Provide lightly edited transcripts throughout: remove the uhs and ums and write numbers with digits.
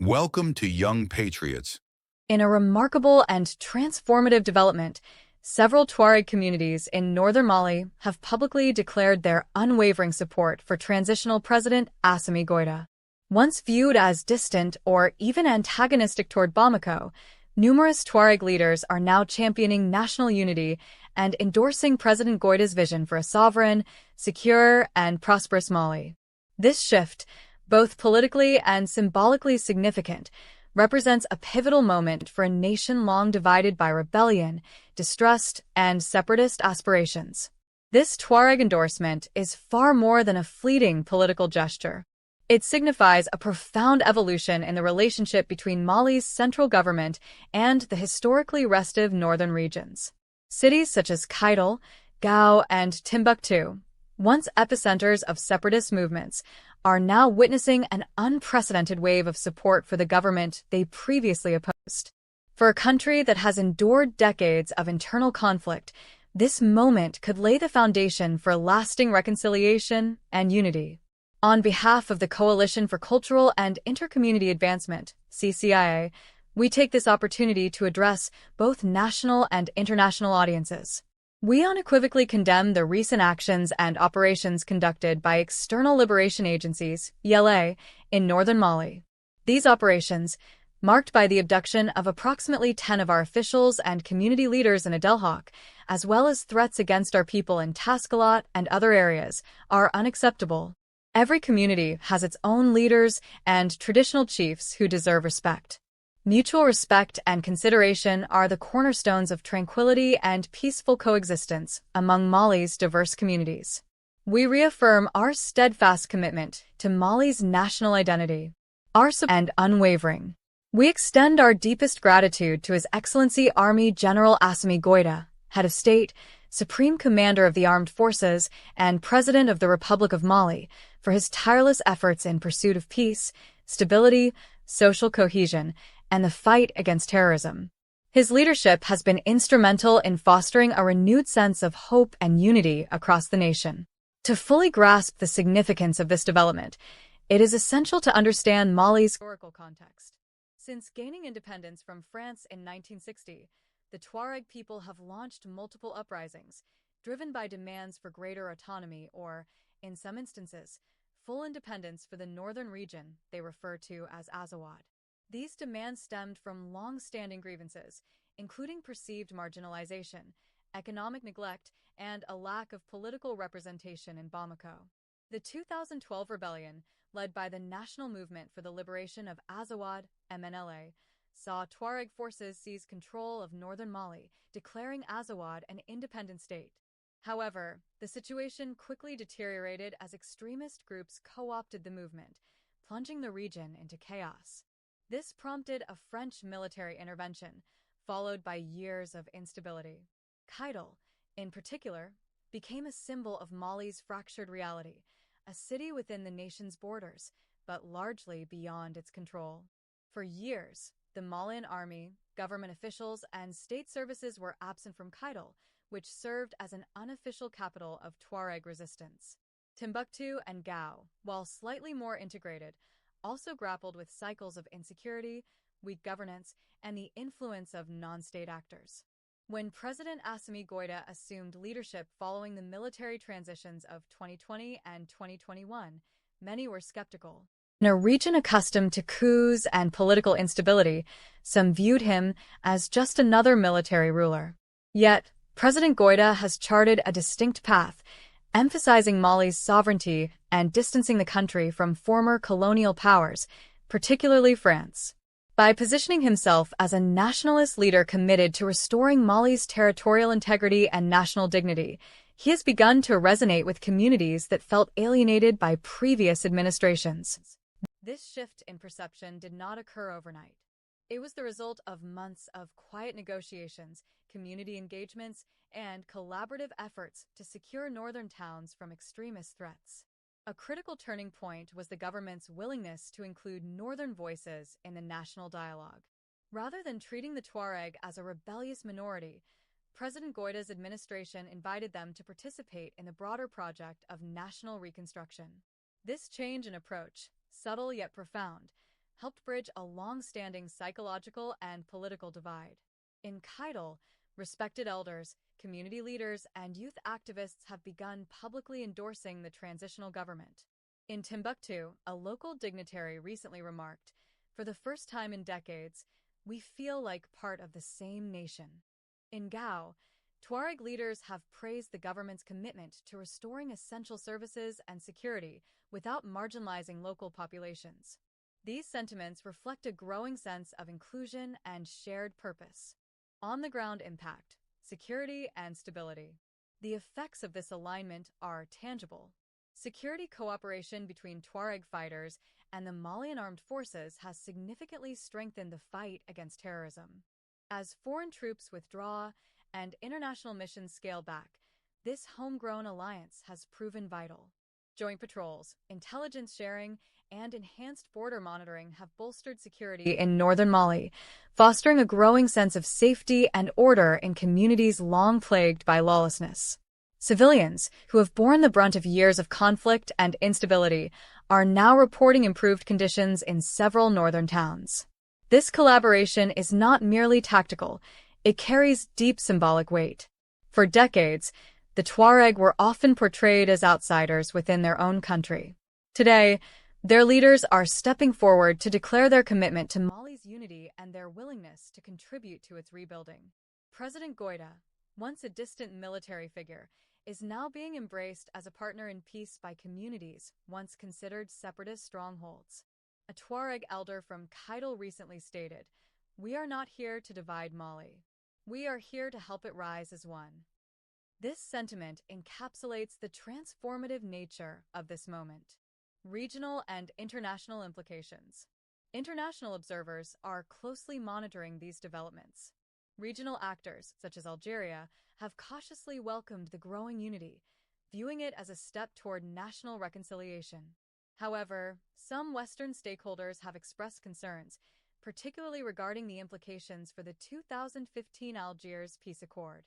Welcome to Young Patriots. In a remarkable and transformative development, several Tuareg communities in northern Mali have publicly declared their unwavering support for transitional President Assimi Goita. Once viewed as distant or even antagonistic toward Bamako, numerous Tuareg leaders are now championing national unity and endorsing President Goita's vision for a sovereign, secure, and prosperous Mali. This shift, both politically and symbolically significant, represents a pivotal moment for a nation long divided by rebellion, distrust, and separatist aspirations. This Tuareg endorsement is far more than a fleeting political gesture. It signifies a profound evolution in the relationship between Mali's central government and the historically restive northern regions. Cities such as Kidal, Gao, and Timbuktu, once epicenters of separatist movements, are now witnessing an unprecedented wave of support for the government they previously opposed. For a country that has endured decades of internal conflict, this moment could lay the foundation for lasting reconciliation and unity. On behalf of the Coalition for Cultural and Intercommunity Advancement, CCIA, we take this opportunity to address both national and international audiences. We unequivocally condemn the recent actions and operations conducted by external liberation agencies, ELA, in northern Mali. These operations, marked by the abduction of approximately 10 of our officials and community leaders in Adelhak, as well as threats against our people in Tascalat and other areas, are unacceptable. Every community has its own leaders and traditional chiefs who deserve respect. Mutual respect and consideration are the cornerstones of tranquility and peaceful coexistence among Mali's diverse communities. We reaffirm our steadfast commitment to Mali's national identity, our support and unwavering. We extend our deepest gratitude to His Excellency Army General Assimi Goita, Head of State, Supreme Commander of the Armed Forces, and President of the Republic of Mali, for his tireless efforts in pursuit of peace, stability, social cohesion, and the fight against terrorism. His leadership has been instrumental in fostering a renewed sense of hope and unity across the nation. To fully grasp the significance of this development, it is essential to understand Mali's historical context. Since gaining independence from France in 1960, the Tuareg people have launched multiple uprisings, driven by demands for greater autonomy or, in some instances, full independence for the northern region they refer to as Azawad. These demands stemmed from long-standing grievances, including perceived marginalization, economic neglect, and a lack of political representation in Bamako. The 2012 rebellion, led by the National Movement for the Liberation of Azawad, MNLA, saw Tuareg forces seize control of northern Mali, declaring Azawad an independent state. However, the situation quickly deteriorated as extremist groups co-opted the movement, plunging the region into chaos. This prompted a French military intervention, followed by years of instability. Kidal, in particular, became a symbol of Mali's fractured reality, a city within the nation's borders, but largely beyond its control. For years, the Malian army, government officials, and state services were absent from Kidal, which served as an unofficial capital of Tuareg resistance. Timbuktu and Gao, while slightly more integrated, also grappled with cycles of insecurity, weak governance, and the influence of non-state actors. When President Assimi Goita assumed leadership following the military transitions of 2020 and 2021, many were skeptical. In a region accustomed to coups and political instability, some viewed him as just another military ruler. Yet, President Goita has charted a distinct path, emphasizing Mali's sovereignty and distancing the country from former colonial powers, particularly France. By positioning himself as a nationalist leader committed to restoring Mali's territorial integrity and national dignity, he has begun to resonate with communities that felt alienated by previous administrations. This shift in perception did not occur overnight. It was the result of months of quiet negotiations, community engagements, and collaborative efforts to secure northern towns from extremist threats. A critical turning point was the government's willingness to include northern voices in the national dialogue. Rather than treating the Tuareg as a rebellious minority, President Goita's administration invited them to participate in the broader project of national reconstruction. This change in approach, subtle yet profound, helped bridge a long-standing psychological and political divide. In Kidal, respected elders, community leaders, and youth activists have begun publicly endorsing the transitional government. In Timbuktu, a local dignitary recently remarked, "For the first time in decades, we feel like part of the same nation." In Gao, Tuareg leaders have praised the government's commitment to restoring essential services and security without marginalizing local populations. These sentiments reflect a growing sense of inclusion and shared purpose. On-the-ground impact, security and stability. The effects of this alignment are tangible. Security cooperation between Tuareg fighters and the Malian armed forces has significantly strengthened the fight against terrorism. As foreign troops withdraw and international missions scale back, this homegrown alliance has proven vital. Joint patrols, intelligence sharing, and enhanced border monitoring have bolstered security in northern Mali, fostering a growing sense of safety and order in communities long plagued by lawlessness. Civilians, who have borne the brunt of years of conflict and instability, are now reporting improved conditions in several northern towns. This collaboration is not merely tactical, it carries deep symbolic weight. For decades, the Tuareg were often portrayed as outsiders within their own country. Today, their leaders are stepping forward to declare their commitment to Mali's unity and their willingness to contribute to its rebuilding. President Goita, once a distant military figure, is now being embraced as a partner in peace by communities once considered separatist strongholds. A Tuareg elder from Kidal recently stated, "We are not here to divide Mali. We are here to help it rise as one." This sentiment encapsulates the transformative nature of this moment. Regional and international implications. International observers are closely monitoring these developments. Regional actors, such as Algeria, have cautiously welcomed the growing unity, viewing it as a step toward national reconciliation. However, some Western stakeholders have expressed concerns, particularly regarding the implications for the 2015 Algiers peace accord.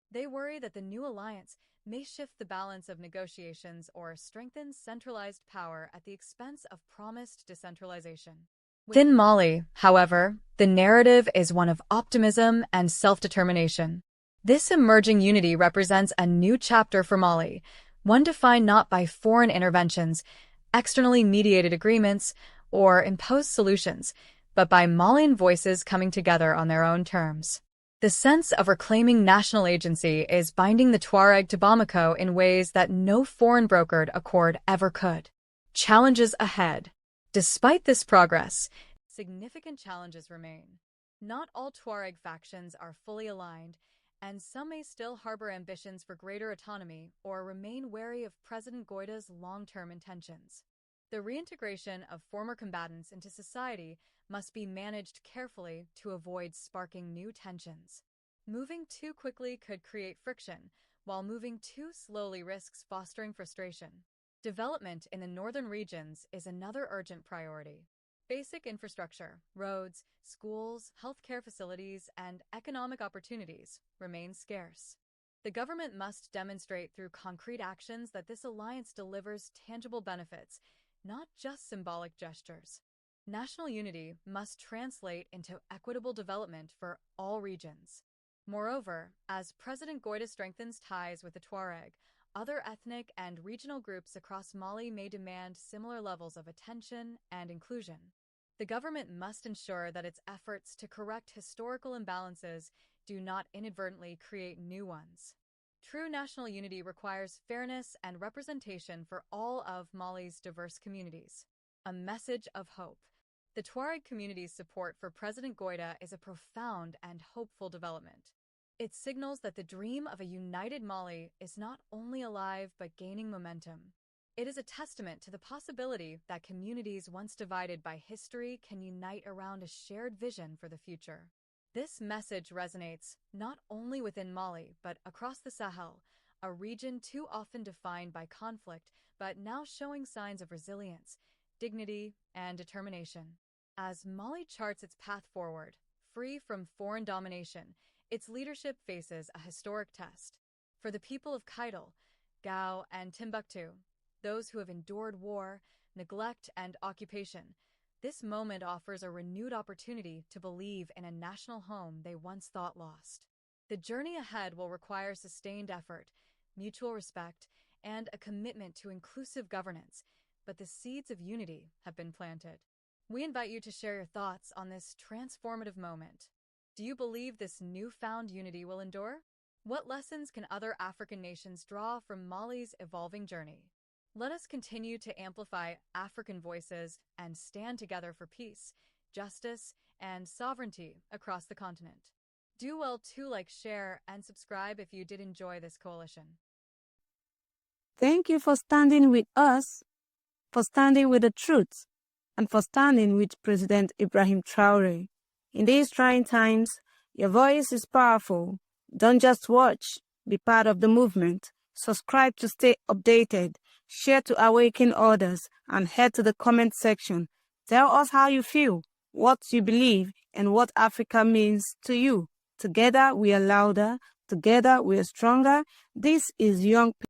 They worry that the new alliance may shift the balance of negotiations or strengthen centralized power at the expense of promised decentralization. Within Mali, however, the narrative is one of optimism and self-determination. This emerging unity represents a new chapter for Mali, one defined not by foreign interventions, externally mediated agreements, or imposed solutions, but by Malian voices coming together on their own terms. The sense of reclaiming national agency is binding the Tuareg to Bamako in ways that no foreign brokered accord ever could. Challenges ahead. Despite this progress, significant challenges remain. Not all Tuareg factions are fully aligned, and some may still harbor ambitions for greater autonomy or remain wary of President Goita's long-term intentions. The reintegration of former combatants into society must be managed carefully to avoid sparking new tensions. Moving too quickly could create friction, while moving too slowly risks fostering frustration. Development in the northern regions is another urgent priority. Basic infrastructure, roads, schools, healthcare facilities, and economic opportunities remain scarce. The government must demonstrate through concrete actions that this alliance delivers tangible benefits, not just symbolic gestures. National unity must translate into equitable development for all regions. Moreover, as President Goita strengthens ties with the Tuareg, other ethnic and regional groups across Mali may demand similar levels of attention and inclusion. The government must ensure that its efforts to correct historical imbalances do not inadvertently create new ones. True national unity requires fairness and representation for all of Mali's diverse communities. A message of hope. The Tuareg community's support for President Goita is a profound and hopeful development. It signals that the dream of a united Mali is not only alive but gaining momentum. It is a testament to the possibility that communities once divided by history can unite around a shared vision for the future. This message resonates not only within Mali, but across the Sahel, a region too often defined by conflict, but now showing signs of resilience, dignity, and determination. As Mali charts its path forward, free from foreign domination, its leadership faces a historic test. For the people of Kidal, Gao, and Timbuktu, those who have endured war, neglect, and occupation, This moment offers a renewed opportunity to believe in a national home they once thought lost. The journey ahead will require sustained effort, mutual respect, and a commitment to inclusive governance, but the seeds of unity have been planted. We invite you to share your thoughts on this transformative moment. Do you believe this newfound unity will endure? What lessons can other African nations draw from Mali's evolving journey? Let us continue to amplify African voices and stand together for peace, justice, and sovereignty across the continent. Do well to like, share, and subscribe if you did enjoy this coalition. Thank you for standing with us, for standing with the truth, and for standing with President Ibrahim Traoré. In these trying times, your voice is powerful. Don't just watch, be part of the movement. Subscribe to stay updated, share to awaken others, and head to the comment section. Tell us how you feel, what you believe, and what Africa means to you. Together we are louder, together we are stronger. This is Young